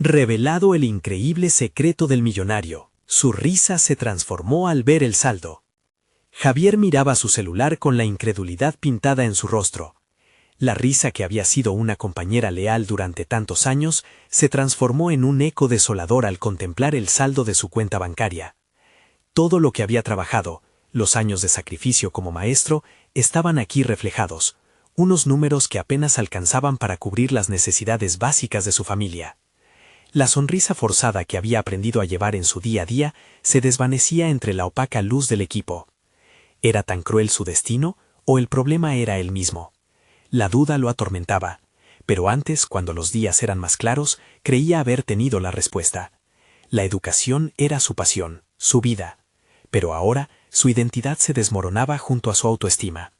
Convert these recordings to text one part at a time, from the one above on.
Revelado el increíble secreto del millonario, su risa se transformó al ver el saldo. Javier miraba su celular con la incredulidad pintada en su rostro. La risa que había sido una compañera leal durante tantos años se transformó en un eco desolador al contemplar el saldo de su cuenta bancaria. Todo lo que había trabajado, los años de sacrificio como maestro, estaban aquí reflejados, unos números que apenas alcanzaban para cubrir las necesidades básicas de su familia. La sonrisa forzada que había aprendido a llevar en su día a día se desvanecía entre la opaca luz del equipo. ¿Era tan cruel su destino o el problema era él mismo? La duda lo atormentaba, pero antes, cuando los días eran más claros, creía haber tenido la respuesta. La educación era su pasión, su vida, pero ahora su identidad se desmoronaba junto a su autoestima.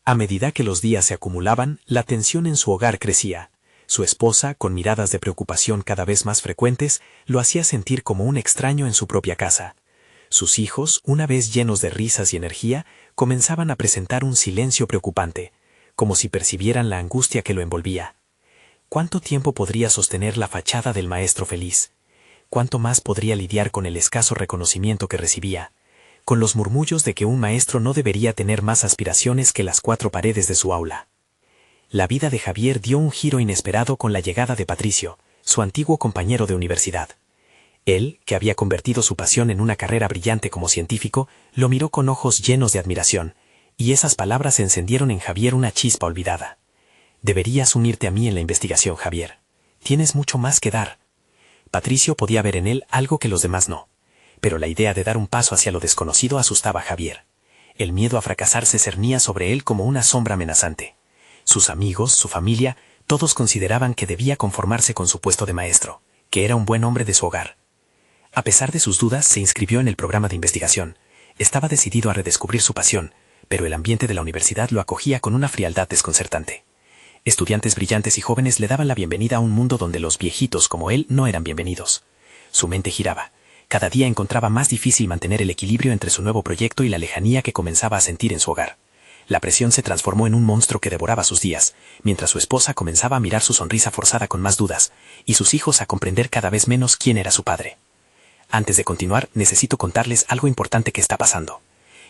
A medida que los días se acumulaban, la tensión en su hogar crecía. Su esposa, con miradas de preocupación cada vez más frecuentes, lo hacía sentir como un extraño en su propia casa. Sus hijos, una vez llenos de risas y energía, comenzaban a presentar un silencio preocupante, como si percibieran la angustia que lo envolvía. ¿Cuánto tiempo podría sostener la fachada del maestro feliz? ¿Cuánto más podría lidiar con el escaso reconocimiento que recibía? Con los murmullos de que un maestro no debería tener más aspiraciones que las 4 paredes de su aula. La vida de Javier dio un giro inesperado con la llegada de Patricio, su antiguo compañero de universidad. Él, que había convertido su pasión en una carrera brillante como científico, lo miró con ojos llenos de admiración, y esas palabras encendieron en Javier una chispa olvidada. «Deberías unirte a mí en la investigación, Javier. Tienes mucho más que dar». Patricio podía ver en él algo que los demás no. Pero la idea de dar un paso hacia lo desconocido asustaba a Javier. El miedo a fracasar se cernía sobre él como una sombra amenazante. Sus amigos, su familia, todos consideraban que debía conformarse con su puesto de maestro, que era un buen hombre de su hogar. A pesar de sus dudas, se inscribió en el programa de investigación. Estaba decidido a redescubrir su pasión, pero el ambiente de la universidad lo acogía con una frialdad desconcertante. Estudiantes brillantes y jóvenes le daban la bienvenida a un mundo donde los viejitos como él no eran bienvenidos. Su mente giraba. Cada día encontraba más difícil mantener el equilibrio entre su nuevo proyecto y la lejanía que comenzaba a sentir en su hogar. La presión se transformó en un monstruo que devoraba sus días, mientras su esposa comenzaba a mirar su sonrisa forzada con más dudas, y sus hijos a comprender cada vez menos quién era su padre. Antes de continuar, necesito contarles algo importante que está pasando.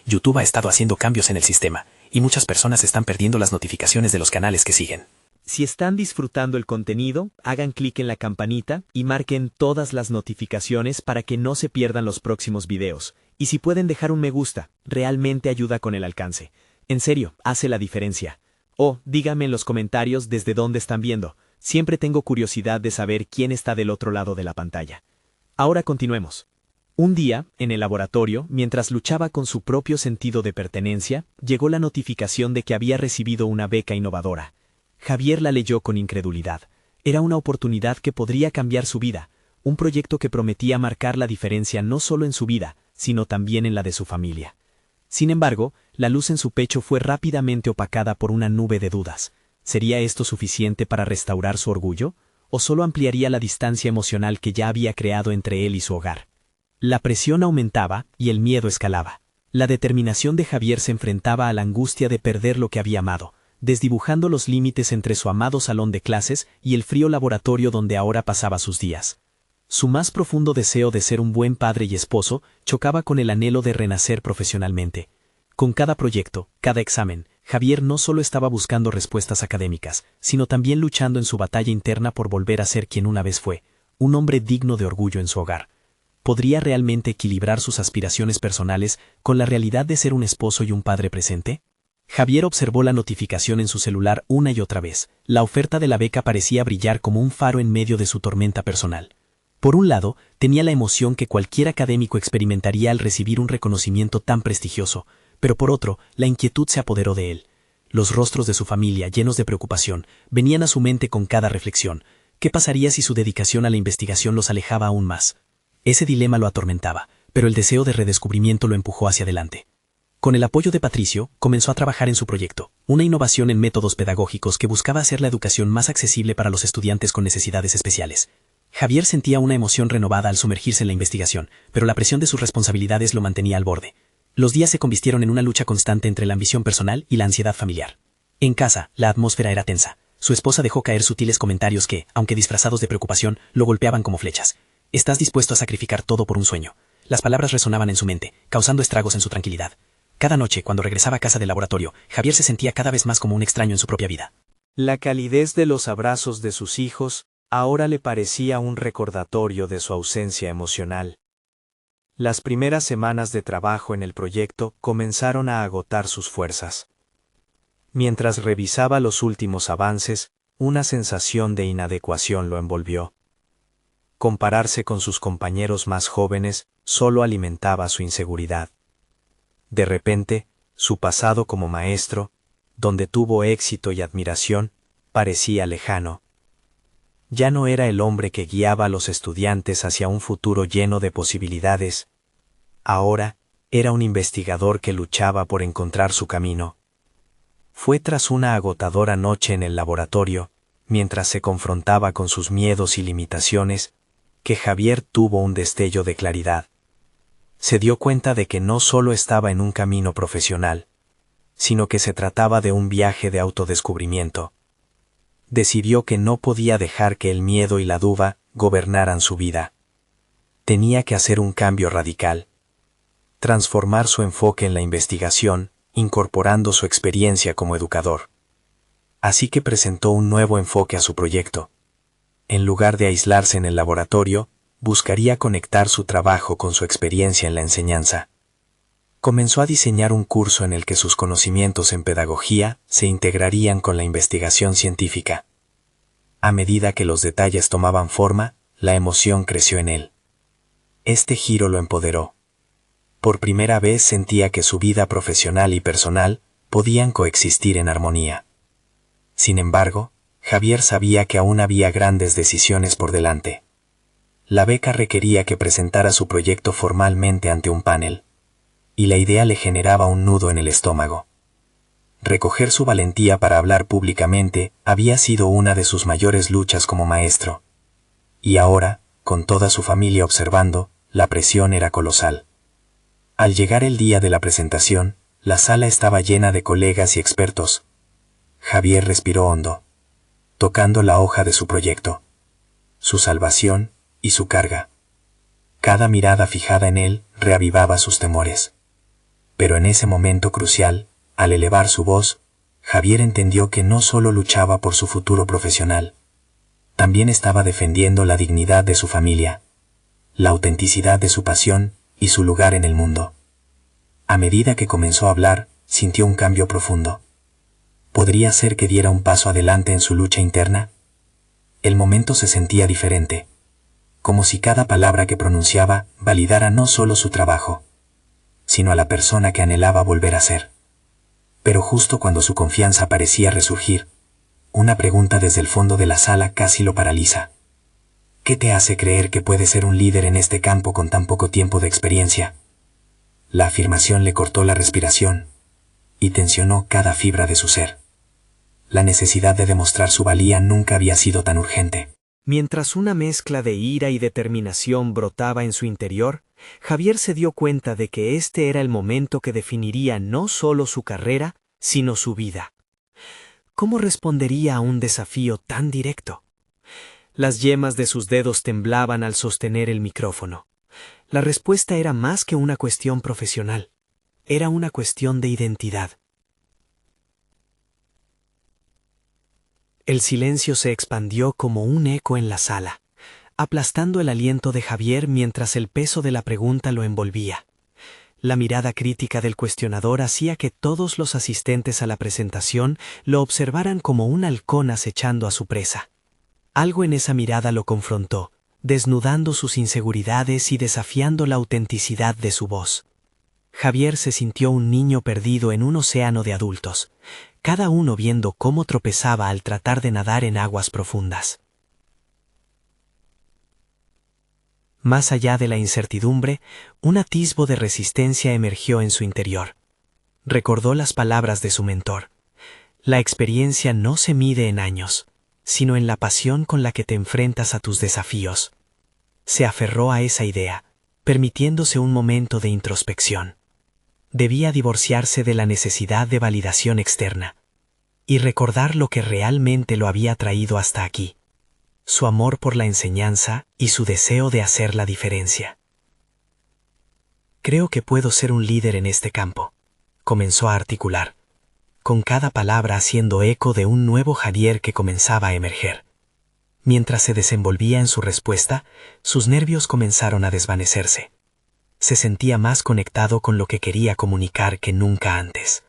YouTube ha estado haciendo cambios en el sistema, y muchas personas están perdiendo las notificaciones de los canales que siguen. Si están disfrutando el contenido, hagan clic en la campanita y marquen todas las notificaciones para que no se pierdan los próximos videos. Y si pueden dejar un me gusta, realmente ayuda con el alcance. En serio, hace la diferencia. O díganme en los comentarios desde dónde están viendo. Siempre tengo curiosidad de saber quién está del otro lado de la pantalla. Ahora continuemos. Un día, en el laboratorio, mientras luchaba con su propio sentido de pertenencia, llegó la notificación de que había recibido una beca innovadora. Javier la leyó con incredulidad. Era una oportunidad que podría cambiar su vida, un proyecto que prometía marcar la diferencia no solo en su vida, sino también en la de su familia. Sin embargo, la luz en su pecho fue rápidamente opacada por una nube de dudas. ¿Sería esto suficiente para restaurar su orgullo? ¿O solo ampliaría la distancia emocional que ya había creado entre él y su hogar? La presión aumentaba y el miedo escalaba. La determinación de Javier se enfrentaba a la angustia de perder lo que había amado, desdibujando los límites entre su amado salón de clases y el frío laboratorio donde ahora pasaba sus días. Su más profundo deseo de ser un buen padre y esposo chocaba con el anhelo de renacer profesionalmente. Con cada proyecto, cada examen, Javier no solo estaba buscando respuestas académicas, sino también luchando en su batalla interna por volver a ser quien una vez fue, un hombre digno de orgullo en su hogar. ¿Podría realmente equilibrar sus aspiraciones personales con la realidad de ser un esposo y un padre presente? Javier observó la notificación en su celular una y otra vez. La oferta de la beca parecía brillar como un faro en medio de su tormenta personal. Por un lado, tenía la emoción que cualquier académico experimentaría al recibir un reconocimiento tan prestigioso, pero por otro, la inquietud se apoderó de él. Los rostros de su familia, llenos de preocupación, venían a su mente con cada reflexión. ¿Qué pasaría si su dedicación a la investigación los alejaba aún más? Ese dilema lo atormentaba, pero el deseo de redescubrimiento lo empujó hacia adelante. Con el apoyo de Patricio, comenzó a trabajar en su proyecto, una innovación en métodos pedagógicos que buscaba hacer la educación más accesible para los estudiantes con necesidades especiales. Javier sentía una emoción renovada al sumergirse en la investigación, pero la presión de sus responsabilidades lo mantenía al borde. Los días se convirtieron en una lucha constante entre la ambición personal y la ansiedad familiar. En casa, la atmósfera era tensa. Su esposa dejó caer sutiles comentarios que, aunque disfrazados de preocupación, lo golpeaban como flechas. «Estás dispuesto a sacrificar todo por un sueño». Las palabras resonaban en su mente, causando estragos en su tranquilidad. Cada noche, cuando regresaba a casa del laboratorio, Javier se sentía cada vez más como un extraño en su propia vida. La calidez de los abrazos de sus hijos ahora le parecía un recordatorio de su ausencia emocional. Las primeras semanas de trabajo en el proyecto comenzaron a agotar sus fuerzas. Mientras revisaba los últimos avances, una sensación de inadecuación lo envolvió. Compararse con sus compañeros más jóvenes solo alimentaba su inseguridad. De repente, su pasado como maestro, donde tuvo éxito y admiración, parecía lejano. Ya no era el hombre que guiaba a los estudiantes hacia un futuro lleno de posibilidades. Ahora, era un investigador que luchaba por encontrar su camino. Fue tras una agotadora noche en el laboratorio, mientras se confrontaba con sus miedos y limitaciones, que Javier tuvo un destello de claridad. Se dio cuenta de que no solo estaba en un camino profesional, sino que se trataba de un viaje de autodescubrimiento. Decidió que no podía dejar que el miedo y la duda gobernaran su vida. Tenía que hacer un cambio radical. Transformar su enfoque en la investigación, incorporando su experiencia como educador. Así que presentó un nuevo enfoque a su proyecto. En lugar de aislarse en el laboratorio, buscaría conectar su trabajo con su experiencia en la enseñanza. Comenzó a diseñar un curso en el que sus conocimientos en pedagogía se integrarían con la investigación científica. A medida que los detalles tomaban forma, la emoción creció en él. Este giro lo empoderó. Por primera vez sentía que su vida profesional y personal podían coexistir en armonía. Sin embargo, Javier sabía que aún había grandes decisiones por delante. La beca requería que presentara su proyecto formalmente ante un panel. Y la idea le generaba un nudo en el estómago. Recoger su valentía para hablar públicamente había sido una de sus mayores luchas como maestro. Y ahora, con toda su familia observando, la presión era colosal. Al llegar el día de la presentación, la sala estaba llena de colegas y expertos. Javier respiró hondo, tocando la hoja de su proyecto. Su salvación y su carga. Cada mirada fijada en él reavivaba sus temores. Pero en ese momento crucial, al elevar su voz, Javier entendió que no solo luchaba por su futuro profesional, también estaba defendiendo la dignidad de su familia, la autenticidad de su pasión y su lugar en el mundo. A medida que comenzó a hablar, sintió un cambio profundo. ¿Podría ser que diera un paso adelante en su lucha interna? El momento se sentía diferente, como si cada palabra que pronunciaba validara no solo su trabajo, sino a la persona que anhelaba volver a ser. Pero justo cuando su confianza parecía resurgir, una pregunta desde el fondo de la sala casi lo paraliza. ¿Qué te hace creer que puedes ser un líder en este campo con tan poco tiempo de experiencia? La afirmación le cortó la respiración y tensionó cada fibra de su ser. La necesidad de demostrar su valía nunca había sido tan urgente. Mientras una mezcla de ira y determinación brotaba en su interior, Javier se dio cuenta de que este era el momento que definiría no solo su carrera, sino su vida. ¿Cómo respondería a un desafío tan directo? Las yemas de sus dedos temblaban al sostener el micrófono. La respuesta era más que una cuestión profesional. Era una cuestión de identidad. El silencio se expandió como un eco en la sala, aplastando el aliento de Javier mientras el peso de la pregunta lo envolvía. La mirada crítica del cuestionador hacía que todos los asistentes a la presentación lo observaran como un halcón acechando a su presa. Algo en esa mirada lo confrontó, desnudando sus inseguridades y desafiando la autenticidad de su voz. Javier se sintió un niño perdido en un océano de adultos, cada uno viendo cómo tropezaba al tratar de nadar en aguas profundas. Más allá de la incertidumbre, un atisbo de resistencia emergió en su interior. Recordó las palabras de su mentor. La experiencia no se mide en años, sino en la pasión con la que te enfrentas a tus desafíos. Se aferró a esa idea, permitiéndose un momento de introspección. Debía divorciarse de la necesidad de validación externa. y recordar lo que realmente lo había traído hasta aquí: su amor por la enseñanza y su deseo de hacer la diferencia. Creo que puedo ser un líder en este campo, comenzó a articular, con cada palabra haciendo eco de un nuevo Javier que comenzaba a emerger. Mientras se desenvolvía en su respuesta, sus nervios comenzaron a desvanecerse. Se sentía más conectado con lo que quería comunicar que nunca antes.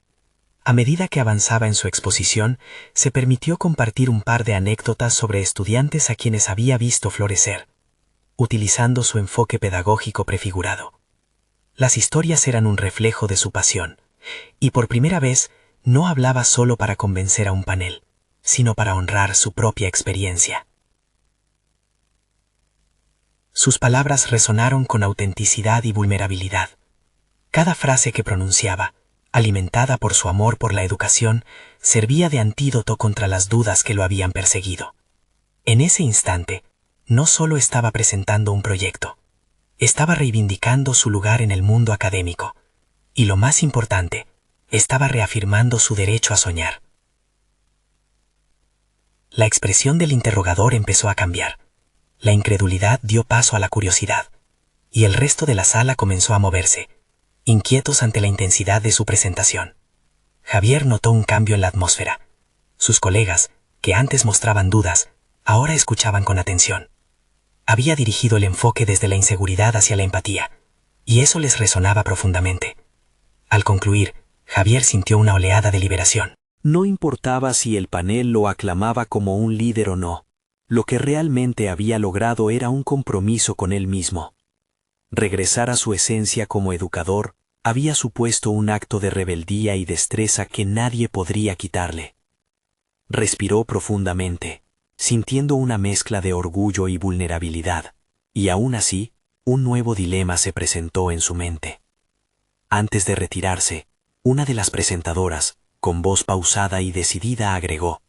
A medida que avanzaba en su exposición, se permitió compartir un par de anécdotas sobre estudiantes a quienes había visto florecer, utilizando su enfoque pedagógico prefigurado. Las historias eran un reflejo de su pasión, y por primera vez no hablaba solo para convencer a un panel, sino para honrar su propia experiencia. Sus palabras resonaron con autenticidad y vulnerabilidad. Cada frase que pronunciaba, alimentada por su amor por la educación, servía de antídoto contra las dudas que lo habían perseguido. En ese instante, no solo estaba presentando un proyecto, estaba reivindicando su lugar en el mundo académico, y lo más importante, estaba reafirmando su derecho a soñar. La expresión del interrogador empezó a cambiar. La incredulidad dio paso a la curiosidad, y el resto de la sala comenzó a moverse, inquietos ante la intensidad de su presentación. Javier notó un cambio en la atmósfera. Sus colegas, que antes mostraban dudas, ahora escuchaban con atención. Había dirigido el enfoque desde la inseguridad hacia la empatía, y eso les resonaba profundamente. Al concluir, Javier sintió una oleada de liberación. No importaba si el panel lo aclamaba como un líder o no. Lo que realmente había logrado era un compromiso con él mismo. Regresar a su esencia como educador había supuesto un acto de rebeldía y destreza que nadie podría quitarle. Respiró profundamente, sintiendo una mezcla de orgullo y vulnerabilidad, y aún así, un nuevo dilema se presentó en su mente. Antes de retirarse, una de las presentadoras, con voz pausada y decidida, agregó: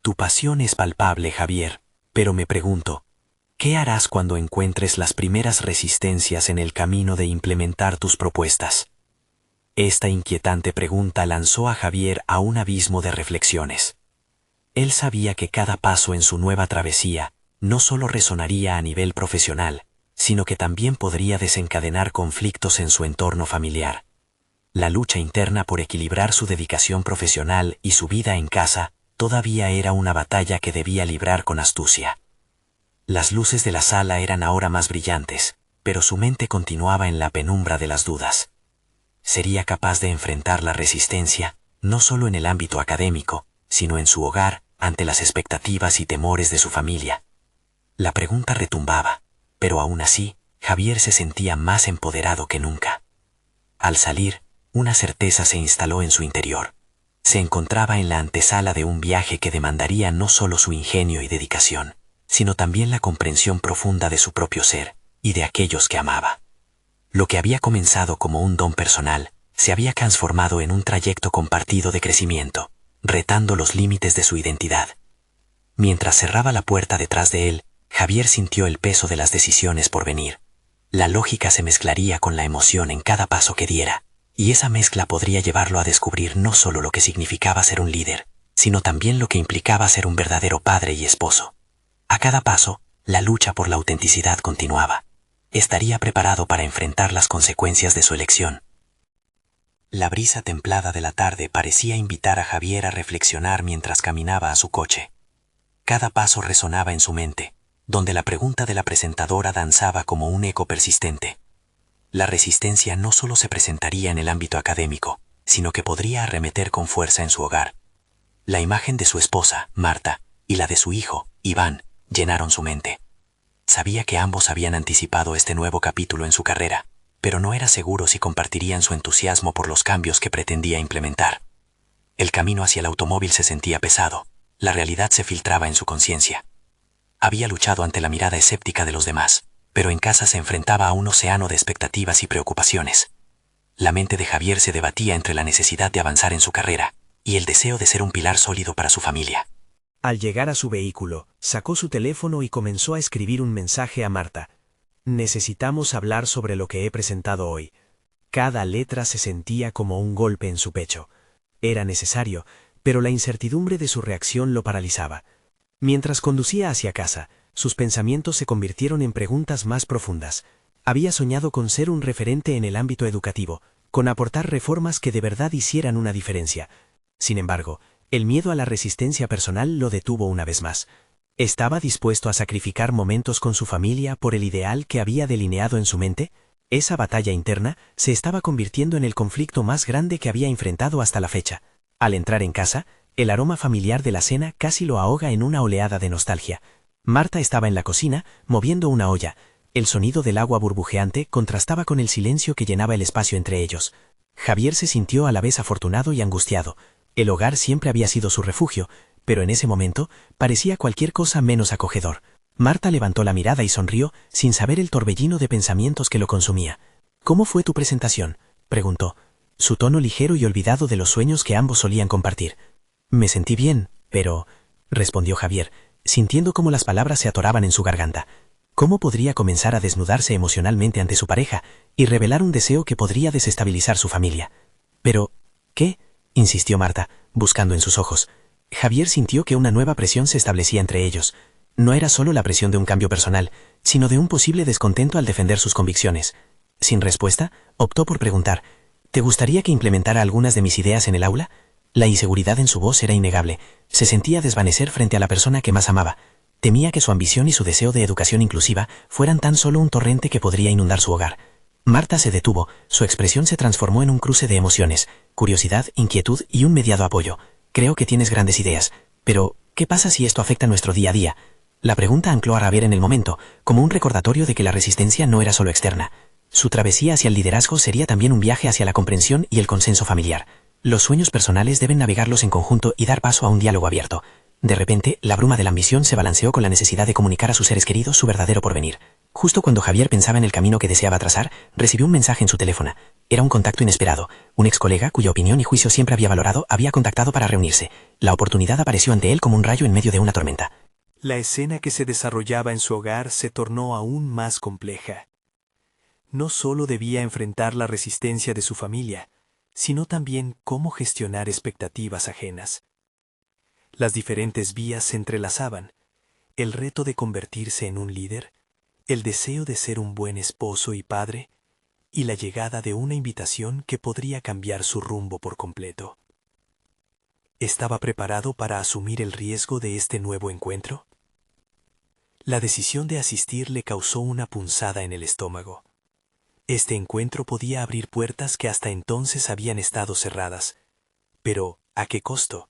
«Tu pasión es palpable, Javier, pero me pregunto, ¿qué harás cuando encuentres las primeras resistencias en el camino de implementar tus propuestas?» Esta inquietante pregunta lanzó a Javier a un abismo de reflexiones. Él sabía que cada paso en su nueva travesía no solo resonaría a nivel profesional, sino que también podría desencadenar conflictos en su entorno familiar. La lucha interna por equilibrar su dedicación profesional y su vida en casa todavía era una batalla que debía librar con astucia. Las luces de la sala eran ahora más brillantes, pero su mente continuaba en la penumbra de las dudas. ¿Sería capaz de enfrentar la resistencia, no solo en el ámbito académico, sino en su hogar, ante las expectativas y temores de su familia? La pregunta retumbaba, pero aún así, Javier se sentía más empoderado que nunca. Al salir, una certeza se instaló en su interior. Se encontraba en la antesala de un viaje que demandaría no solo su ingenio y dedicación, sino también la comprensión profunda de su propio ser y de aquellos que amaba. Lo que había comenzado como un don personal, se había transformado en un trayecto compartido de crecimiento, retando los límites de su identidad. Mientras cerraba la puerta detrás de él, Javier sintió el peso de las decisiones por venir. La lógica se mezclaría con la emoción en cada paso que diera, y esa mezcla podría llevarlo a descubrir no solo lo que significaba ser un líder, sino también lo que implicaba ser un verdadero padre y esposo. A cada paso, la lucha por la autenticidad continuaba. Estaría preparado para enfrentar las consecuencias de su elección. La brisa templada de la tarde parecía invitar a Javier a reflexionar mientras caminaba a su coche. Cada paso resonaba en su mente, donde la pregunta de la presentadora danzaba como un eco persistente. La resistencia no solo se presentaría en el ámbito académico, sino que podría arremeter con fuerza en su hogar. La imagen de su esposa, Marta, y la de su hijo, Iván, llenaron su mente. Sabía que ambos habían anticipado este nuevo capítulo en su carrera, pero no era seguro si compartirían su entusiasmo por los cambios que pretendía implementar. El camino hacia el automóvil se sentía pesado, la realidad se filtraba en su conciencia. Había luchado ante la mirada escéptica de los demás, pero en casa se enfrentaba a un océano de expectativas y preocupaciones. La mente de Javier se debatía entre la necesidad de avanzar en su carrera y el deseo de ser un pilar sólido para su familia. Al llegar a su vehículo, sacó su teléfono y comenzó a escribir un mensaje a Marta. «Necesitamos hablar sobre lo que he presentado hoy». Cada letra se sentía como un golpe en su pecho. Era necesario, pero la incertidumbre de su reacción lo paralizaba. Mientras conducía hacia casa, sus pensamientos se convirtieron en preguntas más profundas. Había soñado con ser un referente en el ámbito educativo, con aportar reformas que de verdad hicieran una diferencia. Sin embargo, el miedo a la resistencia personal lo detuvo una vez más. ¿Estaba dispuesto a sacrificar momentos con su familia por el ideal que había delineado en su mente? Esa batalla interna se estaba convirtiendo en el conflicto más grande que había enfrentado hasta la fecha. Al entrar en casa, el aroma familiar de la cena casi lo ahoga en una oleada de nostalgia. Marta estaba en la cocina, moviendo una olla. El sonido del agua burbujeante contrastaba con el silencio que llenaba el espacio entre ellos. Javier se sintió a la vez afortunado y angustiado. El hogar siempre había sido su refugio, pero en ese momento parecía cualquier cosa menos acogedor. Marta levantó la mirada y sonrió, sin saber el torbellino de pensamientos que lo consumía. «¿Cómo fue tu presentación?», preguntó. Su tono ligero y olvidado de los sueños que ambos solían compartir. «Me sentí bien, pero…», respondió Javier, sintiendo cómo las palabras se atoraban en su garganta. ¿Cómo podría comenzar a desnudarse emocionalmente ante su pareja y revelar un deseo que podría desestabilizar su familia? «¿Pero qué?», insistió Marta, buscando en sus ojos. Javier sintió que una nueva presión se establecía entre ellos. No era solo la presión de un cambio personal, sino de un posible descontento al defender sus convicciones. Sin respuesta, optó por preguntar: «¿Te gustaría que implementara algunas de mis ideas en el aula?». La inseguridad en su voz era innegable. Se sentía desvanecer frente a la persona que más amaba. Temía que su ambición y su deseo de educación inclusiva fueran tan solo un torrente que podría inundar su hogar. Marta se detuvo, su expresión se transformó en un cruce de emociones, curiosidad, inquietud y un mediado apoyo. «Creo que tienes grandes ideas, pero ¿qué pasa si esto afecta nuestro día a día?». La pregunta ancló a Javier en el momento, como un recordatorio de que la resistencia no era solo externa. Su travesía hacia el liderazgo sería también un viaje hacia la comprensión y el consenso familiar. Los sueños personales deben navegarlos en conjunto y dar paso a un diálogo abierto. De repente, la bruma de la ambición se balanceó con la necesidad de comunicar a sus seres queridos su verdadero porvenir. Justo cuando Javier pensaba en el camino que deseaba trazar, recibió un mensaje en su teléfono. Era un contacto inesperado. Un ex colega, cuya opinión y juicio siempre había valorado, había contactado para reunirse. La oportunidad apareció ante él como un rayo en medio de una tormenta. La escena que se desarrollaba en su hogar se tornó aún más compleja. No solo debía enfrentar la resistencia de su familia, sino también cómo gestionar expectativas ajenas. Las diferentes vías se entrelazaban: el reto de convertirse en un líder, el deseo de ser un buen esposo y padre, y la llegada de una invitación que podría cambiar su rumbo por completo. ¿Estaba preparado para asumir el riesgo de este nuevo encuentro? La decisión de asistir le causó una punzada en el estómago. Este encuentro podía abrir puertas que hasta entonces habían estado cerradas. Pero, ¿a qué costo?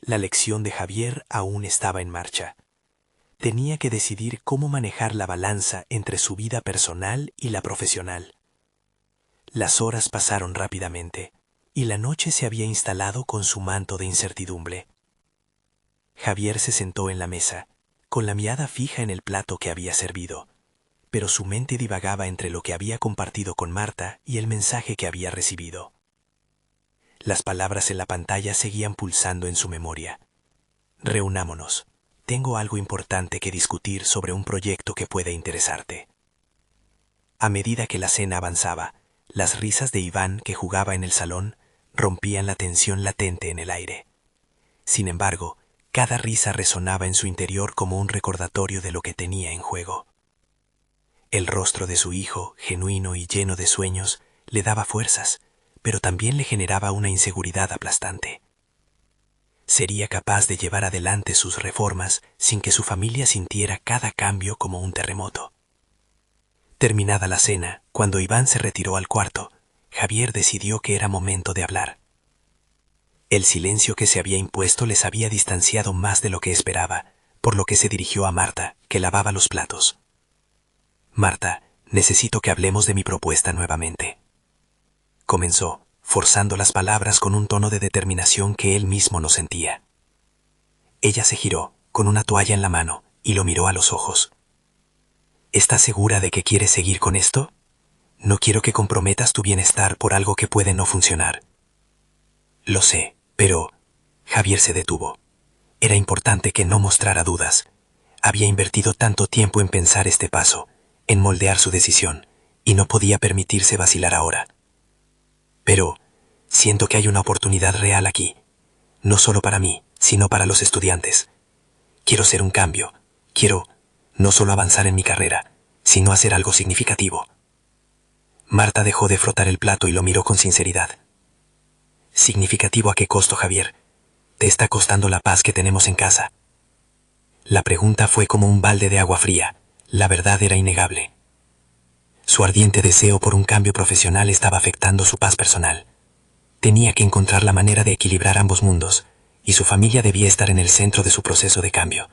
La lección de Javier aún estaba en marcha. Tenía que decidir cómo manejar la balanza entre su vida personal y la profesional. Las horas pasaron rápidamente, y la noche se había instalado con su manto de incertidumbre. Javier se sentó en la mesa, con la mirada fija en el plato que había servido, pero su mente divagaba entre lo que había compartido con Marta y el mensaje que había recibido. Las palabras en la pantalla seguían pulsando en su memoria. «Reunámonos. Tengo algo importante que discutir sobre un proyecto que puede interesarte». A medida que la cena avanzaba, las risas de Iván, que jugaba en el salón, rompían la tensión latente en el aire. Sin embargo, cada risa resonaba en su interior como un recordatorio de lo que tenía en juego. El rostro de su hijo, genuino y lleno de sueños, le daba fuerzas, pero también le generaba una inseguridad aplastante. ¿Sería capaz de llevar adelante sus reformas sin que su familia sintiera cada cambio como un terremoto? Terminada la cena, cuando Iván se retiró al cuarto, Javier decidió que era momento de hablar. El silencio que se había impuesto les había distanciado más de lo que esperaba, por lo que se dirigió a Marta, que lavaba los platos. «Marta, necesito que hablemos de mi propuesta nuevamente», comenzó, forzando las palabras con un tono de determinación que él mismo no sentía. Ella se giró, con una toalla en la mano, y lo miró a los ojos. «¿Estás segura de que quieres seguir con esto? No quiero que comprometas tu bienestar por algo que puede no funcionar». «Lo sé, pero…». Javier se detuvo. Era importante que no mostrara dudas. Había invertido tanto tiempo en pensar este paso, en moldear su decisión, y no podía permitirse vacilar ahora. «Pero siento que hay una oportunidad real aquí. no solo para mí, sino para los estudiantes. Quiero ser un cambio. Quiero no solo avanzar en mi carrera, sino hacer algo significativo. Marta dejó de frotar el plato y lo miró con sinceridad. ¿Significativo a qué costo, Javier? Te está costando la paz que tenemos en casa. La pregunta fue como un balde de agua fría. La verdad era innegable. Su ardiente deseo por un cambio profesional estaba afectando su paz personal. Tenía que encontrar la manera de equilibrar ambos mundos, y su familia debía estar en el centro de su proceso de cambio.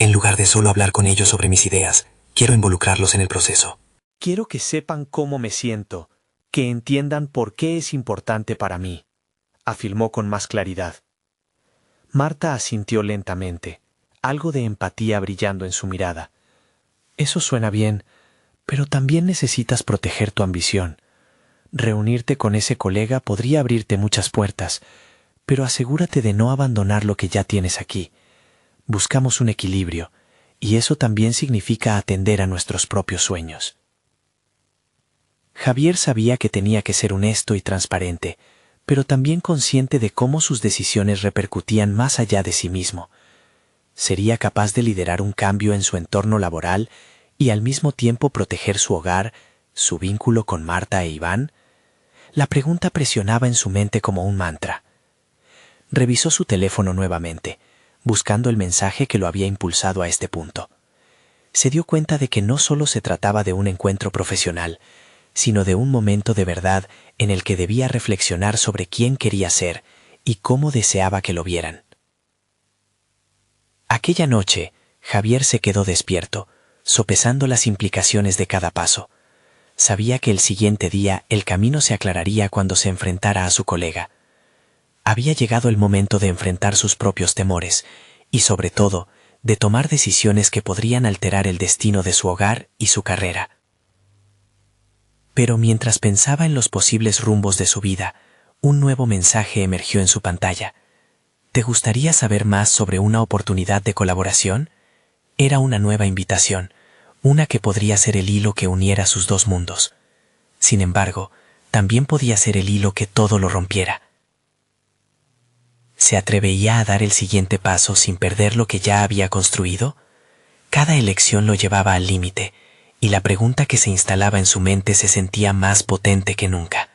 En lugar de solo hablar con ellos sobre mis ideas, quiero involucrarlos en el proceso. Quiero que sepan cómo me siento, que entiendan por qué es importante para mí, afirmó con más claridad. Marta asintió lentamente, algo de empatía brillando en su mirada. Eso suena bien, pero también necesitas proteger tu ambición. Reunirte con ese colega podría abrirte muchas puertas, pero asegúrate de no abandonar lo que ya tienes aquí. Buscamos un equilibrio, y eso también significa atender a nuestros propios sueños. Javier sabía que tenía que ser honesto y transparente, pero también consciente de cómo sus decisiones repercutían más allá de sí mismo. ¿Sería capaz de liderar un cambio en su entorno laboral y al mismo tiempo proteger su hogar, su vínculo con Marta e Iván? La pregunta presionaba en su mente como un mantra. Revisó su teléfono nuevamente, buscando el mensaje que lo había impulsado a este punto. Se dio cuenta de que no solo se trataba de un encuentro profesional, sino de un momento de verdad en el que debía reflexionar sobre quién quería ser y cómo deseaba que lo vieran. Aquella noche, Javier se quedó despierto, sopesando las implicaciones de cada paso. Sabía que el siguiente día el camino se aclararía cuando se enfrentara a su colega. Había llegado el momento de enfrentar sus propios temores y, sobre todo, de tomar decisiones que podrían alterar el destino de su hogar y su carrera. Pero mientras pensaba en los posibles rumbos de su vida, un nuevo mensaje emergió en su pantalla. ¿Te gustaría saber más sobre una oportunidad de colaboración? Era una nueva invitación, una que podría ser el hilo que uniera sus dos mundos. Sin embargo, también podía ser el hilo que todo lo rompiera. ¿Se atrevería a dar el siguiente paso sin perder lo que ya había construido? Cada elección lo llevaba al límite, y la pregunta que se instalaba en su mente se sentía más potente que nunca.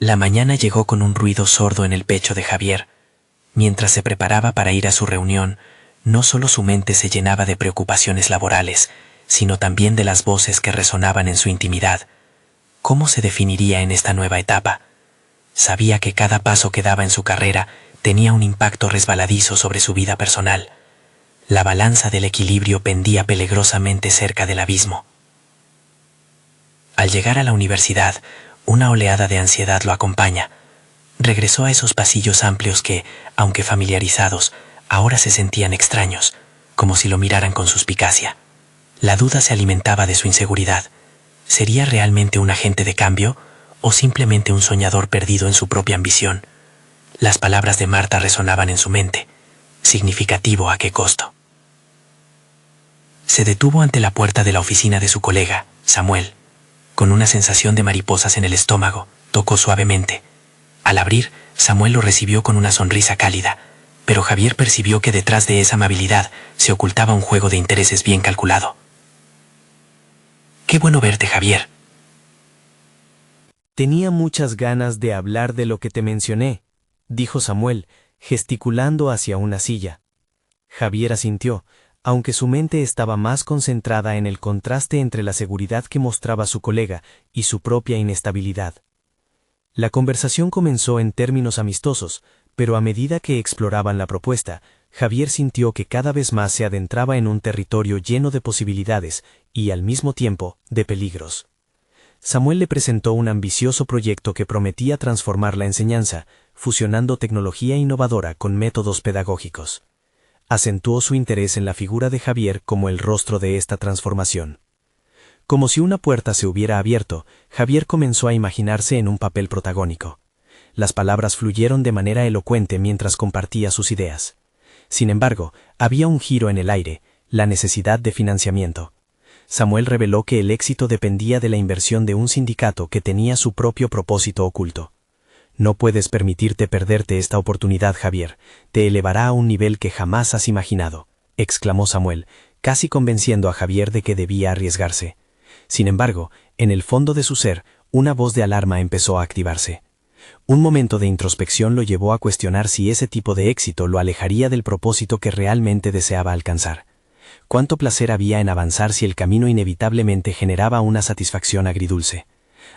La mañana llegó con un ruido sordo en el pecho de Javier. Mientras se preparaba para ir a su reunión, no solo su mente se llenaba de preocupaciones laborales, sino también de las voces que resonaban en su intimidad. ¿Cómo se definiría en esta nueva etapa? Sabía que cada paso que daba en su carrera tenía un impacto resbaladizo sobre su vida personal. La balanza del equilibrio pendía peligrosamente cerca del abismo. Al llegar a la universidad, una oleada de ansiedad lo acompaña. Regresó a esos pasillos amplios que, aunque familiarizados, ahora se sentían extraños, como si lo miraran con suspicacia. La duda se alimentaba de su inseguridad. ¿Sería realmente un agente de cambio o simplemente un soñador perdido en su propia ambición? Las palabras de Marta resonaban en su mente. ¿Significativo a qué costo? Se detuvo ante la puerta de la oficina de su colega, Samuel. Con una sensación de mariposas en el estómago, tocó suavemente. Al abrir, Samuel lo recibió con una sonrisa cálida, pero Javier percibió que detrás de esa amabilidad se ocultaba un juego de intereses bien calculado. «Qué bueno verte, Javier». «Tenía muchas ganas de hablar de lo que te mencioné», dijo Samuel, gesticulando hacia una silla. Javier asintió, aunque su mente estaba más concentrada en el contraste entre la seguridad que mostraba su colega y su propia inestabilidad. La conversación comenzó en términos amistosos, pero a medida que exploraban la propuesta, Javier sintió que cada vez más se adentraba en un territorio lleno de posibilidades y, al mismo tiempo, de peligros. Samuel le presentó un ambicioso proyecto que prometía transformar la enseñanza, fusionando tecnología innovadora con métodos pedagógicos. Acentuó su interés en la figura de Javier como el rostro de esta transformación. Como si una puerta se hubiera abierto, Javier comenzó a imaginarse en un papel protagónico. Las palabras fluyeron de manera elocuente mientras compartía sus ideas. Sin embargo, había un giro en el aire, la necesidad de financiamiento. Samuel reveló que el éxito dependía de la inversión de un sindicato que tenía su propio propósito oculto. No puedes permitirte perderte esta oportunidad, Javier. Te elevará a un nivel que jamás has imaginado, exclamó Samuel, casi convenciendo a Javier de que debía arriesgarse. Sin embargo, en el fondo de su ser, una voz de alarma empezó a activarse. Un momento de introspección lo llevó a cuestionar si ese tipo de éxito lo alejaría del propósito que realmente deseaba alcanzar. ¿Cuánto placer había en avanzar si el camino inevitablemente generaba una satisfacción agridulce?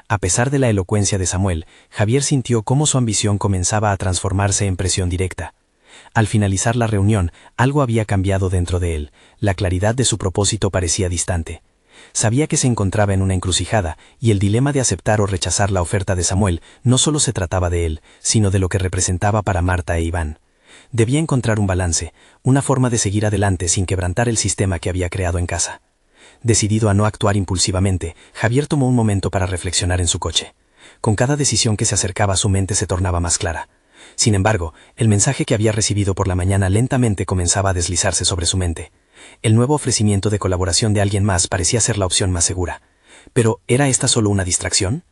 A pesar de la elocuencia de Samuel, Javier sintió cómo su ambición comenzaba a transformarse en presión directa. Al finalizar la reunión, algo había cambiado dentro de él, la claridad de su propósito parecía distante. Sabía que se encontraba en una encrucijada, y el dilema de aceptar o rechazar la oferta de Samuel no solo se trataba de él, sino de lo que representaba para Marta e Iván. Debía encontrar un balance, una forma de seguir adelante sin quebrantar el sistema que había creado en casa. Decidido a no actuar impulsivamente, Javier tomó un momento para reflexionar en su coche. Con cada decisión que se acercaba su mente se tornaba más clara. Sin embargo, el mensaje que había recibido por la mañana lentamente comenzaba a deslizarse sobre su mente. El nuevo ofrecimiento de colaboración de alguien más parecía ser la opción más segura. Pero, ¿era esta solo una distracción?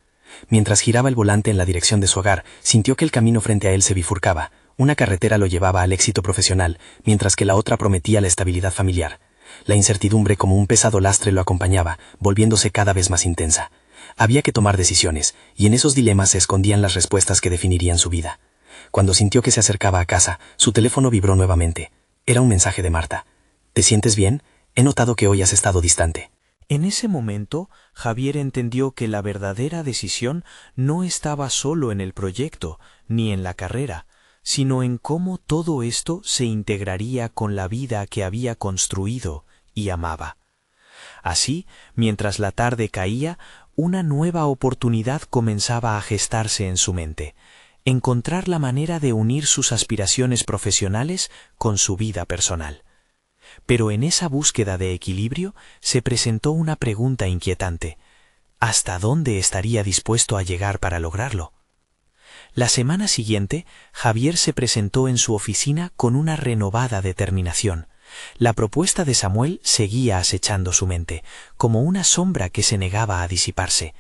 Mientras giraba el volante en la dirección de su hogar, sintió que el camino frente a él se bifurcaba. Una carretera lo llevaba al éxito profesional, mientras que la otra prometía la estabilidad familiar. La incertidumbre como un pesado lastre lo acompañaba, volviéndose cada vez más intensa. Había que tomar decisiones, y en esos dilemas se escondían las respuestas que definirían su vida. Cuando sintió que se acercaba a casa, su teléfono vibró nuevamente. Era un mensaje de Marta. ¿Te sientes bien? He notado que hoy has estado distante. En ese momento, Javier entendió que la verdadera decisión no estaba solo en el proyecto, ni en la carrera, sino en cómo todo esto se integraría con la vida que había construido y amaba. Así, mientras la tarde caía, una nueva oportunidad comenzaba a gestarse en su mente: encontrar la manera de unir sus aspiraciones profesionales con su vida personal. Pero en esa búsqueda de equilibrio se presentó una pregunta inquietante: ¿hasta dónde estaría dispuesto a llegar para lograrlo? La semana siguiente, Javier se presentó en su oficina con una renovada determinación. La propuesta de Samuel seguía acechando su mente, como una sombra que se negaba a disiparse.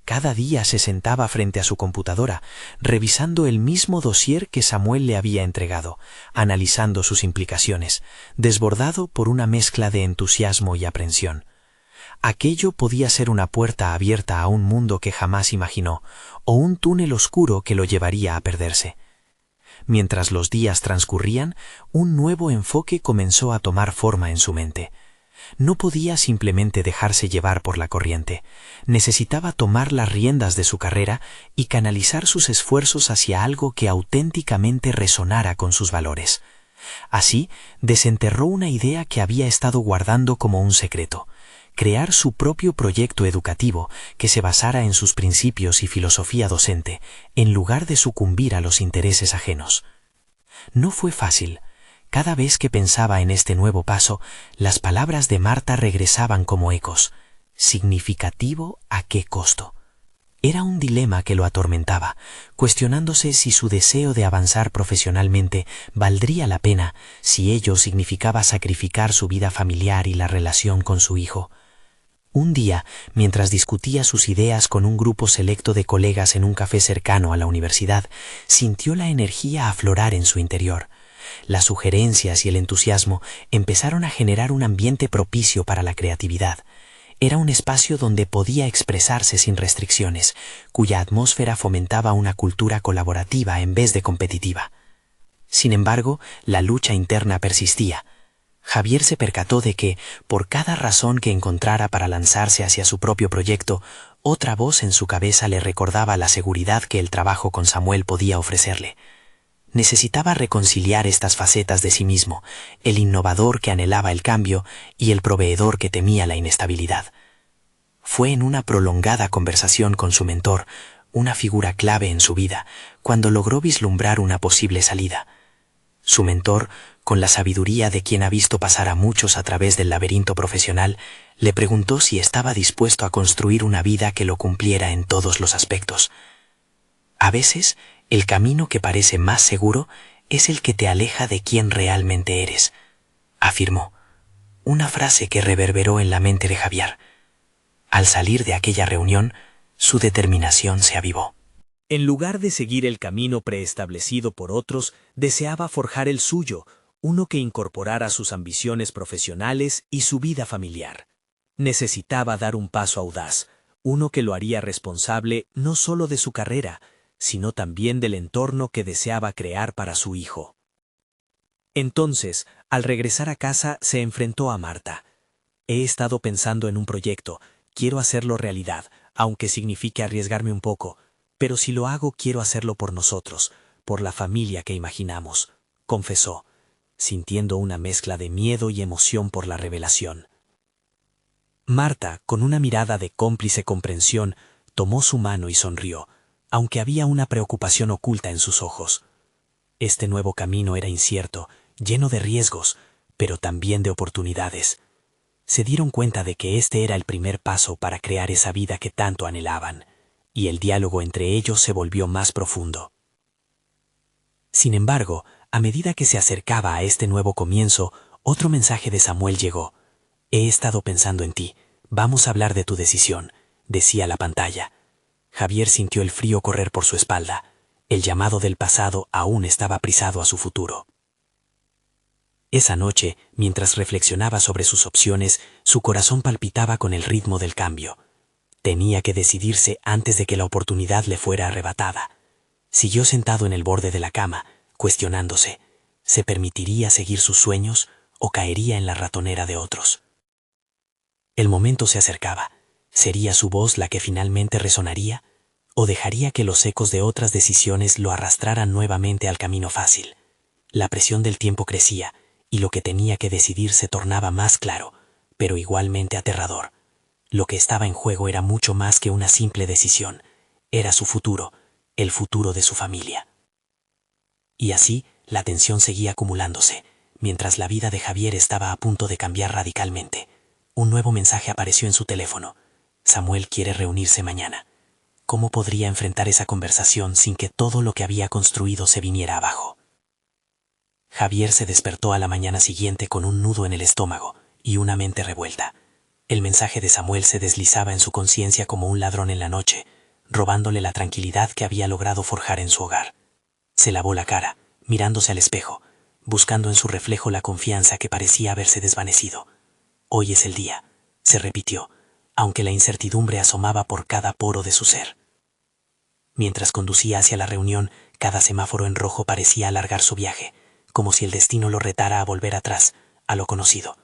Cada día se sentaba frente a su computadora, revisando el mismo dossier que Samuel le había entregado, analizando sus implicaciones, desbordado por una mezcla de entusiasmo y aprensión. Aquello podía ser una puerta abierta a un mundo que jamás imaginó, o un túnel oscuro que lo llevaría a perderse. Mientras los días transcurrían, un nuevo enfoque comenzó a tomar forma en su mente. No podía simplemente dejarse llevar por la corriente. Necesitaba tomar las riendas de su carrera y canalizar sus esfuerzos hacia algo que auténticamente resonara con sus valores. Así, desenterró una idea que había estado guardando como un secreto: crear su propio proyecto educativo que se basara en sus principios y filosofía docente, en lugar de sucumbir a los intereses ajenos. No fue fácil. Cada vez que pensaba en este nuevo paso, las palabras de Marta regresaban como ecos. ¿Significativo a qué costo? Era un dilema que lo atormentaba, cuestionándose si su deseo de avanzar profesionalmente valdría la pena si ello significaba sacrificar su vida familiar y la relación con su hijo. Un día, mientras discutía sus ideas con un grupo selecto de colegas en un café cercano a la universidad, sintió la energía aflorar en su interior. Las sugerencias y el entusiasmo empezaron a generar un ambiente propicio para la creatividad. Era un espacio donde podía expresarse sin restricciones, cuya atmósfera fomentaba una cultura colaborativa en vez de competitiva. Sin embargo, la lucha interna persistía. Javier se percató de que, por cada razón que encontrara para lanzarse hacia su propio proyecto, otra voz en su cabeza le recordaba la seguridad que el trabajo con Samuel podía ofrecerle. Necesitaba reconciliar estas facetas de sí mismo, el innovador que anhelaba el cambio y el proveedor que temía la inestabilidad. Fue en una prolongada conversación con su mentor, una figura clave en su vida, cuando logró vislumbrar una posible salida. Su mentor, con la sabiduría de quien ha visto pasar a muchos a través del laberinto profesional, le preguntó si estaba dispuesto a construir una vida que lo cumpliera en todos los aspectos. A veces, el camino que parece más seguro es el que te aleja de quién realmente eres, afirmó, una frase que reverberó en la mente de Javier. Al salir de aquella reunión, su determinación se avivó. En lugar de seguir el camino preestablecido por otros, deseaba forjar el suyo, uno que incorporara sus ambiciones profesionales y su vida familiar. Necesitaba dar un paso audaz, uno que lo haría responsable no solo de su carrera, sino también del entorno que deseaba crear para su hijo. Entonces, al regresar a casa, se enfrentó a Marta. He estado pensando en un proyecto, quiero hacerlo realidad, aunque signifique arriesgarme un poco, pero si lo hago quiero hacerlo por nosotros, por la familia que imaginamos, confesó, sintiendo una mezcla de miedo y emoción por la revelación. Marta, con una mirada de cómplice comprensión, tomó su mano y sonrió, aunque había una preocupación oculta en sus ojos. Este nuevo camino era incierto, lleno de riesgos, pero también de oportunidades. Se dieron cuenta de que este era el primer paso para crear esa vida que tanto anhelaban, y el diálogo entre ellos se volvió más profundo. Sin embargo, a medida que se acercaba a este nuevo comienzo, otro mensaje de Samuel llegó. He estado pensando en ti, vamos a hablar de tu decisión, decía la pantalla. Javier sintió el frío correr por su espalda. El llamado del pasado aún estaba aprisado a su futuro. Esa noche, mientras reflexionaba sobre sus opciones, su corazón palpitaba con el ritmo del cambio. Tenía que decidirse antes de que la oportunidad le fuera arrebatada. Siguió sentado en el borde de la cama, cuestionándose, ¿se permitiría seguir sus sueños o caería en la ratonera de otros? El momento se acercaba. ¿Sería su voz la que finalmente resonaría? ¿O dejaría que los ecos de otras decisiones lo arrastraran nuevamente al camino fácil? La presión del tiempo crecía, y lo que tenía que decidir se tornaba más claro, pero igualmente aterrador. Lo que estaba en juego era mucho más que una simple decisión. Era su futuro, el futuro de su familia. Y así, la tensión seguía acumulándose, mientras la vida de Javier estaba a punto de cambiar radicalmente. Un nuevo mensaje apareció en su teléfono. Samuel quiere reunirse mañana. ¿Cómo podría enfrentar esa conversación sin que todo lo que había construido se viniera abajo? Javier se despertó a la mañana siguiente con un nudo en el estómago y una mente revuelta. El mensaje de Samuel se deslizaba en su conciencia como un ladrón en la noche, robándole la tranquilidad que había logrado forjar en su hogar. Se lavó la cara, mirándose al espejo, buscando en su reflejo la confianza que parecía haberse desvanecido. Hoy es el día, se repitió, aunque la incertidumbre asomaba por cada poro de su ser. Mientras conducía hacia la reunión, cada semáforo en rojo parecía alargar su viaje, como si el destino lo retara a volver atrás, a lo conocido.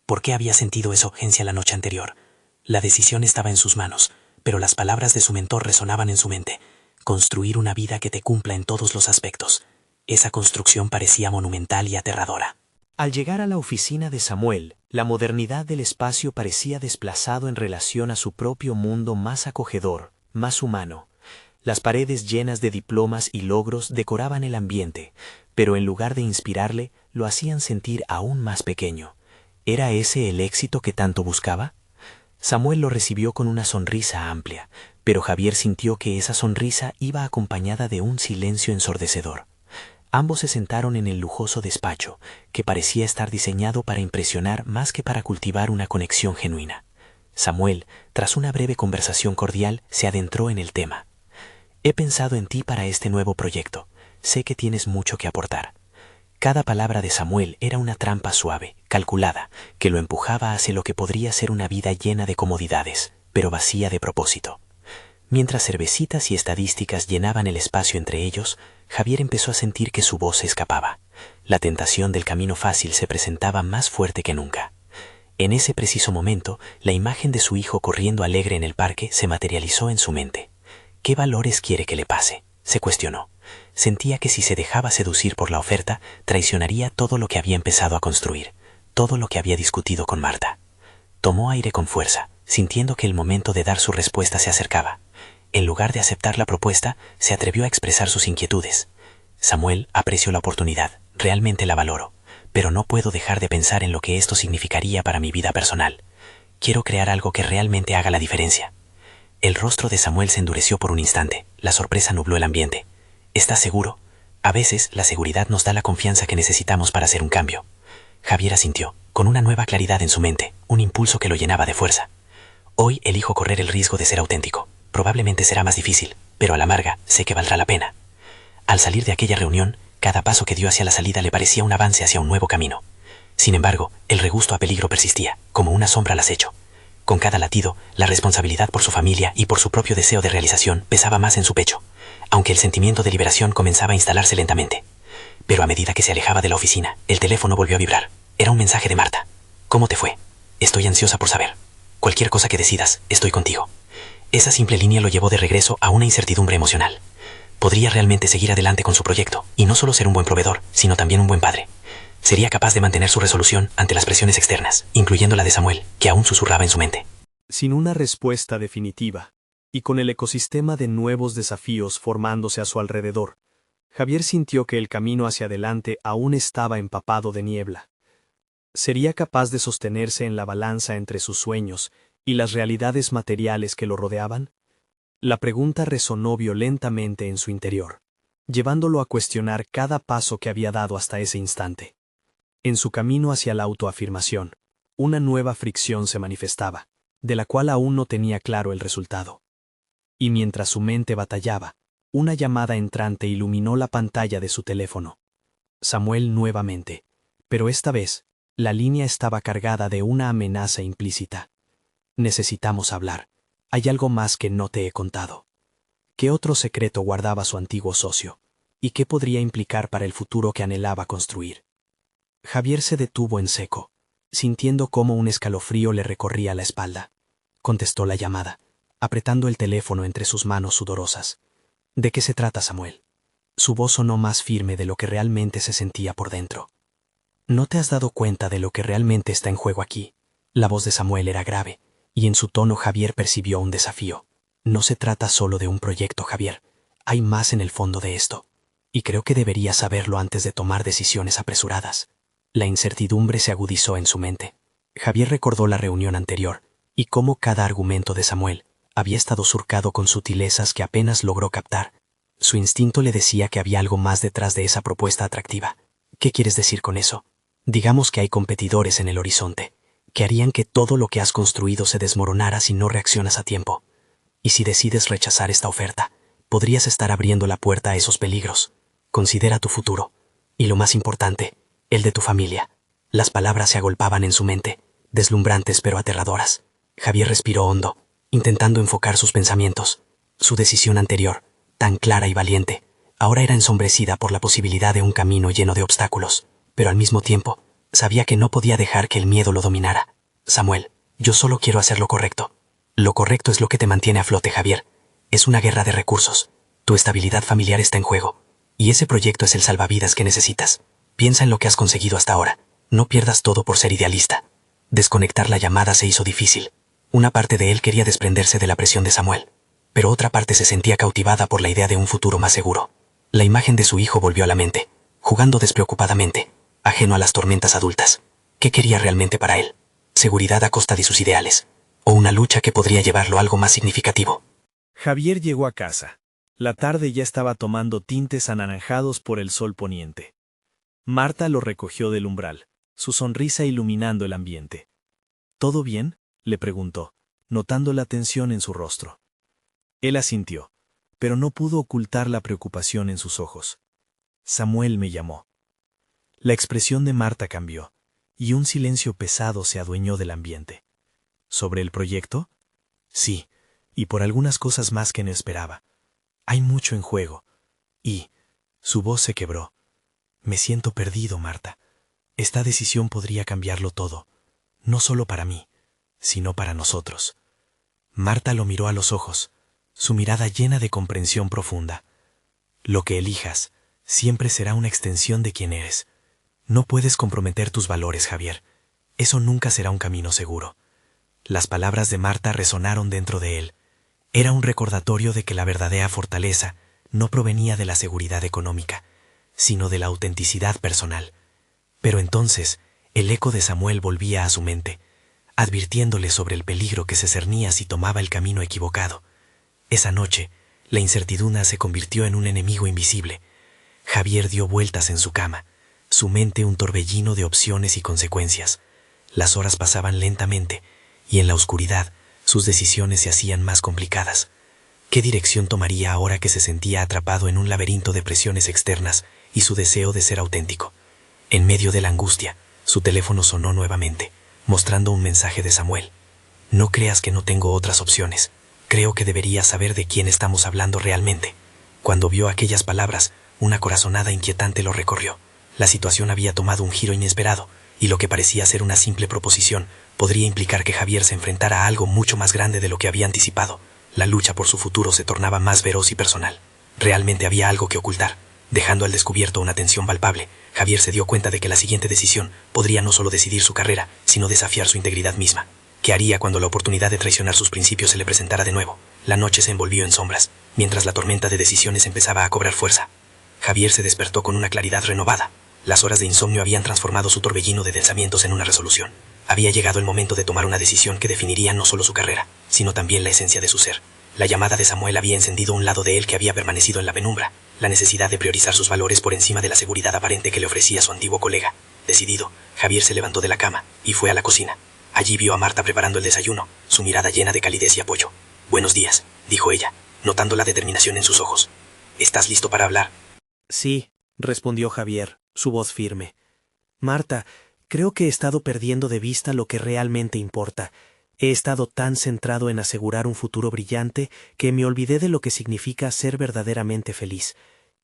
¿Por qué había sentido esa urgencia la noche anterior? La decisión estaba en sus manos, pero las palabras de su mentor resonaban en su mente. Construir una vida que te cumpla en todos los aspectos. Esa construcción parecía monumental y aterradora. Al llegar a la oficina de Samuel, la modernidad del espacio parecía desplazado en relación a su propio mundo más acogedor, más humano. Las paredes llenas de diplomas y logros decoraban el ambiente, pero en lugar de inspirarle, lo hacían sentir aún más pequeño. ¿Era ese el éxito que tanto buscaba? Samuel lo recibió con una sonrisa amplia, pero Javier sintió que esa sonrisa iba acompañada de un silencio ensordecedor. Ambos se sentaron en el lujoso despacho, que parecía estar diseñado para impresionar más que para cultivar una conexión genuina. Samuel, tras una breve conversación cordial, se adentró en el tema. He pensado en ti para este nuevo proyecto. Sé que tienes mucho que aportar. Cada palabra de Samuel era una trampa suave, calculada, que lo empujaba hacia lo que podría ser una vida llena de comodidades, pero vacía de propósito. Mientras cervecitas y estadísticas llenaban el espacio entre ellos, Javier empezó a sentir que su voz se escapaba. La tentación del camino fácil se presentaba más fuerte que nunca. En ese preciso momento, la imagen de su hijo corriendo alegre en el parque se materializó en su mente. ¿Qué valores quiere que le pase?, se cuestionó. Sentía que si se dejaba seducir por la oferta, traicionaría todo lo que había empezado a construir, todo lo que había discutido con Marta. Tomó aire con fuerza, sintiendo que el momento de dar su respuesta se acercaba. En lugar de aceptar la propuesta, se atrevió a expresar sus inquietudes. Samuel, aprecio la oportunidad, realmente la valoro, pero no puedo dejar de pensar en lo que esto significaría para mi vida personal. Quiero crear algo que realmente haga la diferencia. El rostro de Samuel se endureció por un instante, la sorpresa nubló el ambiente. ¿Estás seguro? A veces, la seguridad nos da la confianza que necesitamos para hacer un cambio. Javier asintió, con una nueva claridad en su mente, un impulso que lo llenaba de fuerza. Hoy elijo correr el riesgo de ser auténtico. Probablemente será más difícil, pero a la larga sé que valdrá la pena. Al salir de aquella reunión, cada paso que dio hacia la salida le parecía un avance hacia un nuevo camino. Sin embargo, el regusto a peligro persistía, como una sombra al acecho. Con cada latido, la responsabilidad por su familia y por su propio deseo de realización pesaba más en su pecho, aunque el sentimiento de liberación comenzaba a instalarse lentamente. Pero a medida que se alejaba de la oficina, el teléfono volvió a vibrar. Era un mensaje de Marta. ¿Cómo te fue? Estoy ansiosa por saber. Cualquier cosa que decidas, estoy contigo. Esa simple línea lo llevó de regreso a una incertidumbre emocional. Podría realmente seguir adelante con su proyecto, y no solo ser un buen proveedor, sino también un buen padre. Sería capaz de mantener su resolución ante las presiones externas, incluyendo la de Samuel, que aún susurraba en su mente. Sin una respuesta definitiva, y con el ecosistema de nuevos desafíos formándose a su alrededor, Javier sintió que el camino hacia adelante aún estaba empapado de niebla. ¿Sería capaz de sostenerse en la balanza entre sus sueños y las realidades materiales que lo rodeaban? La pregunta resonó violentamente en su interior, llevándolo a cuestionar cada paso que había dado hasta ese instante. En su camino hacia la autoafirmación, una nueva fricción se manifestaba, de la cual aún no tenía claro el resultado. Y mientras su mente batallaba, una llamada entrante iluminó la pantalla de su teléfono. Samuel nuevamente, pero esta vez, la línea estaba cargada de una amenaza implícita. Necesitamos hablar. Hay algo más que no te he contado. ¿Qué otro secreto guardaba su antiguo socio? ¿Y qué podría implicar para el futuro que anhelaba construir? Javier se detuvo en seco, sintiendo cómo un escalofrío le recorría la espalda. Contestó la llamada, apretando el teléfono entre sus manos sudorosas. ¿De qué se trata, Samuel? Su voz sonó más firme de lo que realmente se sentía por dentro. ¿No te has dado cuenta de lo que realmente está en juego aquí? La voz de Samuel era grave, y en su tono Javier percibió un desafío. No se trata solo de un proyecto, Javier. Hay más en el fondo de esto. Y creo que deberías saberlo antes de tomar decisiones apresuradas. La incertidumbre se agudizó en su mente. Javier recordó la reunión anterior, y cómo cada argumento de Samuel había estado surcado con sutilezas que apenas logró captar. Su instinto le decía que había algo más detrás de esa propuesta atractiva. ¿Qué quieres decir con eso? Digamos que hay competidores en el horizonte, que harían que todo lo que has construido se desmoronara si no reaccionas a tiempo. Y si decides rechazar esta oferta, podrías estar abriendo la puerta a esos peligros. Considera tu futuro. Y lo más importante, el de tu familia. Las palabras se agolpaban en su mente, deslumbrantes pero aterradoras. Javier respiró hondo, intentando enfocar sus pensamientos. Su decisión anterior, tan clara y valiente, ahora era ensombrecida por la posibilidad de un camino lleno de obstáculos, pero al mismo tiempo, sabía que no podía dejar que el miedo lo dominara. Samuel, yo solo quiero hacer lo correcto. Lo correcto es lo que te mantiene a flote, Javier. Es una guerra de recursos. Tu estabilidad familiar está en juego, y ese proyecto es el salvavidas que necesitas. Piensa en lo que has conseguido hasta ahora. No pierdas todo por ser idealista. Desconectar la llamada se hizo difícil. Una parte de él quería desprenderse de la presión de Samuel, pero otra parte se sentía cautivada por la idea de un futuro más seguro. La imagen de su hijo volvió a la mente, jugando despreocupadamente, ajeno a las tormentas adultas. ¿Qué quería realmente para él? ¿Seguridad a costa de sus ideales? ¿O una lucha que podría llevarlo a algo más significativo? Javier llegó a casa. La tarde ya estaba tomando tintes anaranjados por el sol poniente. Marta lo recogió del umbral, su sonrisa iluminando el ambiente. ¿Todo bien?, le preguntó, notando la tensión en su rostro. Él asintió, pero no pudo ocultar la preocupación en sus ojos. Samuel me llamó. La expresión de Marta cambió, y un silencio pesado se adueñó del ambiente. ¿Sobre el proyecto? Sí, y por algunas cosas más que no esperaba. Hay mucho en juego. Y su voz se quebró. Me siento perdido, Marta. Esta decisión podría cambiarlo todo, no solo para mí, sino para nosotros. Marta lo miró a los ojos, su mirada llena de comprensión profunda. Lo que elijas siempre será una extensión de quien eres. No puedes comprometer tus valores, Javier. Eso nunca será un camino seguro. Las palabras de Marta resonaron dentro de él. Era un recordatorio de que la verdadera fortaleza no provenía de la seguridad económica, sino de la autenticidad personal. Pero entonces, el eco de Samuel volvía a su mente, advirtiéndole sobre el peligro que se cernía si tomaba el camino equivocado. Esa noche, la incertidumbre se convirtió en un enemigo invisible. Javier dio vueltas en su cama, su mente un torbellino de opciones y consecuencias. Las horas pasaban lentamente, y en la oscuridad, sus decisiones se hacían más complicadas. ¿Qué dirección tomaría ahora que se sentía atrapado en un laberinto de presiones externas y su deseo de ser auténtico? En medio de la angustia, su teléfono sonó nuevamente, mostrando un mensaje de Samuel. No creas que no tengo otras opciones. Creo que deberías saber de quién estamos hablando realmente. Cuando vio aquellas palabras, una corazonada inquietante lo recorrió. La situación había tomado un giro inesperado, y lo que parecía ser una simple proposición podría implicar que Javier se enfrentara a algo mucho más grande de lo que había anticipado. La lucha por su futuro se tornaba más veloz y personal. Realmente había algo que ocultar. Dejando al descubierto una tensión palpable, Javier se dio cuenta de que la siguiente decisión podría no solo decidir su carrera, sino desafiar su integridad misma. ¿Qué haría cuando la oportunidad de traicionar sus principios se le presentara de nuevo? La noche se envolvió en sombras, mientras la tormenta de decisiones empezaba a cobrar fuerza. Javier se despertó con una claridad renovada. Las horas de insomnio habían transformado su torbellino de pensamientos en una resolución. Había llegado el momento de tomar una decisión que definiría no solo su carrera, sino también la esencia de su ser. La llamada de Samuel había encendido un lado de él que había permanecido en la penumbra, la necesidad de priorizar sus valores por encima de la seguridad aparente que le ofrecía su antiguo colega. Decidido, Javier se levantó de la cama y fue a la cocina. Allí vio a Marta preparando el desayuno, su mirada llena de calidez y apoyo. «Buenos días», dijo ella, notando la determinación en sus ojos. «¿Estás listo para hablar?» Sí, respondió Javier, su voz firme. Marta, creo que he estado perdiendo de vista lo que realmente importa. He estado tan centrado en asegurar un futuro brillante que me olvidé de lo que significa ser verdaderamente feliz.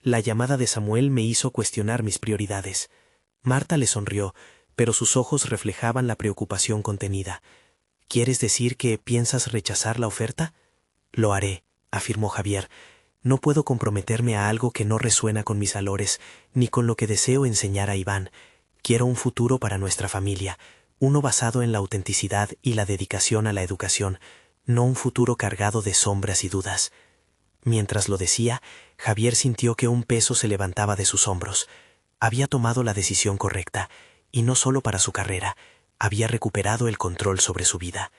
La llamada de Samuel me hizo cuestionar mis prioridades. Marta le sonrió, pero sus ojos reflejaban la preocupación contenida. ¿Quieres decir que piensas rechazar la oferta? Lo haré, afirmó Javier. No puedo comprometerme a algo que no resuena con mis valores, ni con lo que deseo enseñar a Iván. Quiero un futuro para nuestra familia, uno basado en la autenticidad y la dedicación a la educación, no un futuro cargado de sombras y dudas. Mientras lo decía, Javier sintió que un peso se levantaba de sus hombros. Había tomado la decisión correcta, y no solo para su carrera, había recuperado el control sobre su vida.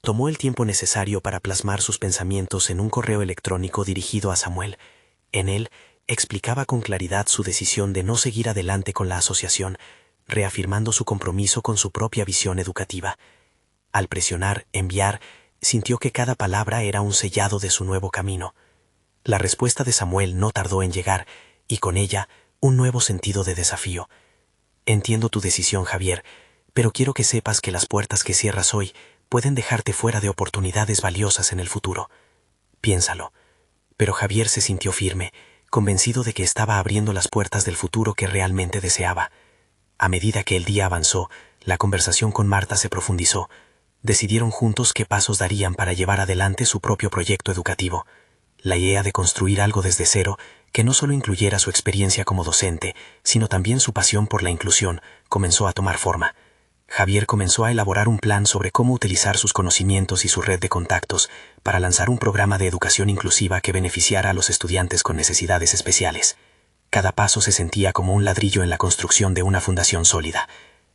Tomó el tiempo necesario para plasmar sus pensamientos en un correo electrónico dirigido a Samuel. En él, explicaba con claridad su decisión de no seguir adelante con la asociación, reafirmando su compromiso con su propia visión educativa. Al presionar enviar, sintió que cada palabra era un sellado de su nuevo camino. La respuesta de Samuel no tardó en llegar, y con ella, un nuevo sentido de desafío. Entiendo tu decisión, Javier, pero quiero que sepas que las puertas que cierras hoy pueden dejarte fuera de oportunidades valiosas en el futuro. Piénsalo. Pero Javier se sintió firme, convencido de que estaba abriendo las puertas del futuro que realmente deseaba. A medida que el día avanzó, la conversación con Marta se profundizó. Decidieron juntos qué pasos darían para llevar adelante su propio proyecto educativo. La idea de construir algo desde cero, que no solo incluyera su experiencia como docente, sino también su pasión por la inclusión, comenzó a tomar forma. Javier comenzó a elaborar un plan sobre cómo utilizar sus conocimientos y su red de contactos para lanzar un programa de educación inclusiva que beneficiara a los estudiantes con necesidades especiales. Cada paso se sentía como un ladrillo en la construcción de una fundación sólida.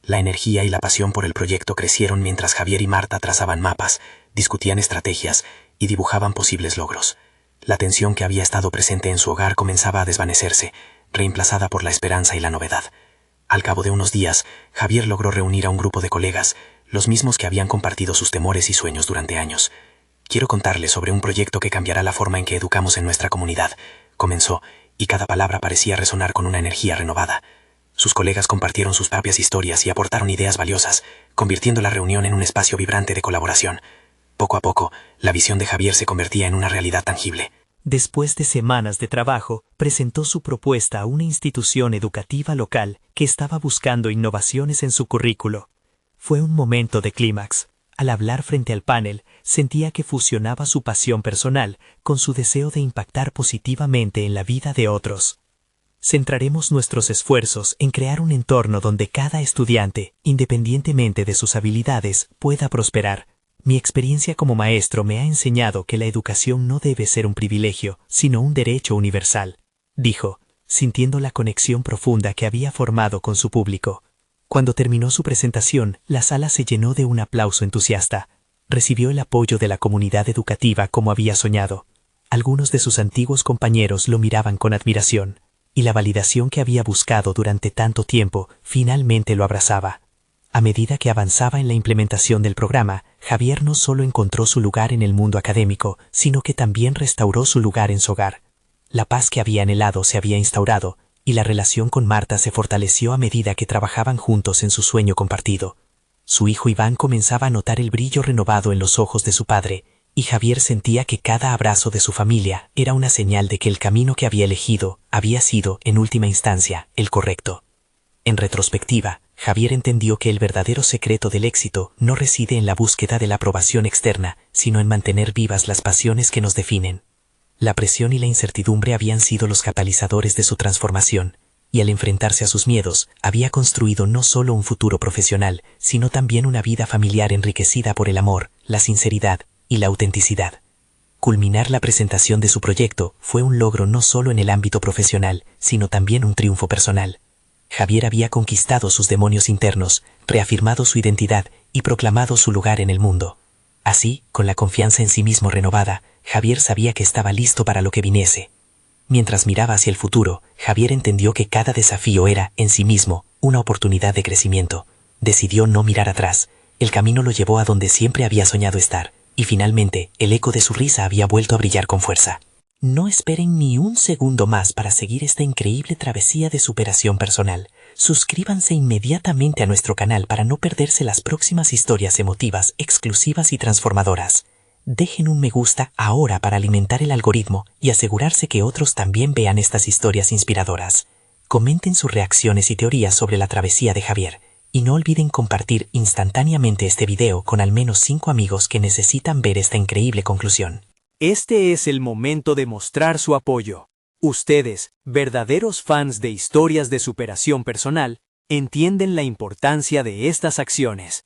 La energía y la pasión por el proyecto crecieron mientras Javier y Marta trazaban mapas, discutían estrategias y dibujaban posibles logros. La tensión que había estado presente en su hogar comenzaba a desvanecerse, reemplazada por la esperanza y la novedad. Al cabo de unos días, Javier logró reunir a un grupo de colegas, los mismos que habían compartido sus temores y sueños durante años. «Quiero contarles sobre un proyecto que cambiará la forma en que educamos en nuestra comunidad», comenzó, y cada palabra parecía resonar con una energía renovada. Sus colegas compartieron sus propias historias y aportaron ideas valiosas, convirtiendo la reunión en un espacio vibrante de colaboración. Poco a poco, la visión de Javier se convertía en una realidad tangible. Después de semanas de trabajo, presentó su propuesta a una institución educativa local que estaba buscando innovaciones en su currículo. Fue un momento de clímax. Al hablar frente al panel, sentía que fusionaba su pasión personal con su deseo de impactar positivamente en la vida de otros. Centraremos nuestros esfuerzos en crear un entorno donde cada estudiante, independientemente de sus habilidades, pueda prosperar. Mi experiencia como maestro me ha enseñado que la educación no debe ser un privilegio, sino un derecho universal, dijo, sintiendo la conexión profunda que había formado con su público. Cuando terminó su presentación, la sala se llenó de un aplauso entusiasta. Recibió el apoyo de la comunidad educativa como había soñado. Algunos de sus antiguos compañeros lo miraban con admiración, y la validación que había buscado durante tanto tiempo finalmente lo abrazaba. A medida que avanzaba en la implementación del programa, Javier no solo encontró su lugar en el mundo académico, sino que también restauró su lugar en su hogar. La paz que había anhelado se había instaurado, y la relación con Marta se fortaleció a medida que trabajaban juntos en su sueño compartido. Su hijo Iván comenzaba a notar el brillo renovado en los ojos de su padre, y Javier sentía que cada abrazo de su familia era una señal de que el camino que había elegido había sido, en última instancia, el correcto. En retrospectiva, Javier entendió que el verdadero secreto del éxito no reside en la búsqueda de la aprobación externa, sino en mantener vivas las pasiones que nos definen. La presión y la incertidumbre habían sido los catalizadores de su transformación, y al enfrentarse a sus miedos, había construido no solo un futuro profesional, sino también una vida familiar enriquecida por el amor, la sinceridad y la autenticidad. Culminar la presentación de su proyecto fue un logro no solo en el ámbito profesional, sino también un triunfo personal. Javier había conquistado sus demonios internos, reafirmado su identidad y proclamado su lugar en el mundo. Así, con la confianza en sí mismo renovada, Javier sabía que estaba listo para lo que viniese. Mientras miraba hacia el futuro, Javier entendió que cada desafío era, en sí mismo, una oportunidad de crecimiento. Decidió no mirar atrás. El camino lo llevó a donde siempre había soñado estar, y finalmente, el eco de su risa había vuelto a brillar con fuerza. No esperen ni un segundo más para seguir esta increíble travesía de superación personal. Suscríbanse inmediatamente a nuestro canal para no perderse las próximas historias emotivas, exclusivas y transformadoras. Dejen un me gusta ahora para alimentar el algoritmo y asegurarse que otros también vean estas historias inspiradoras. Comenten sus reacciones y teorías sobre la travesía de Javier. Y no olviden compartir instantáneamente este video con al menos 5 amigos que necesitan ver esta increíble conclusión. Este es el momento de mostrar su apoyo. Ustedes, verdaderos fans de historias de superación personal, entienden la importancia de estas acciones.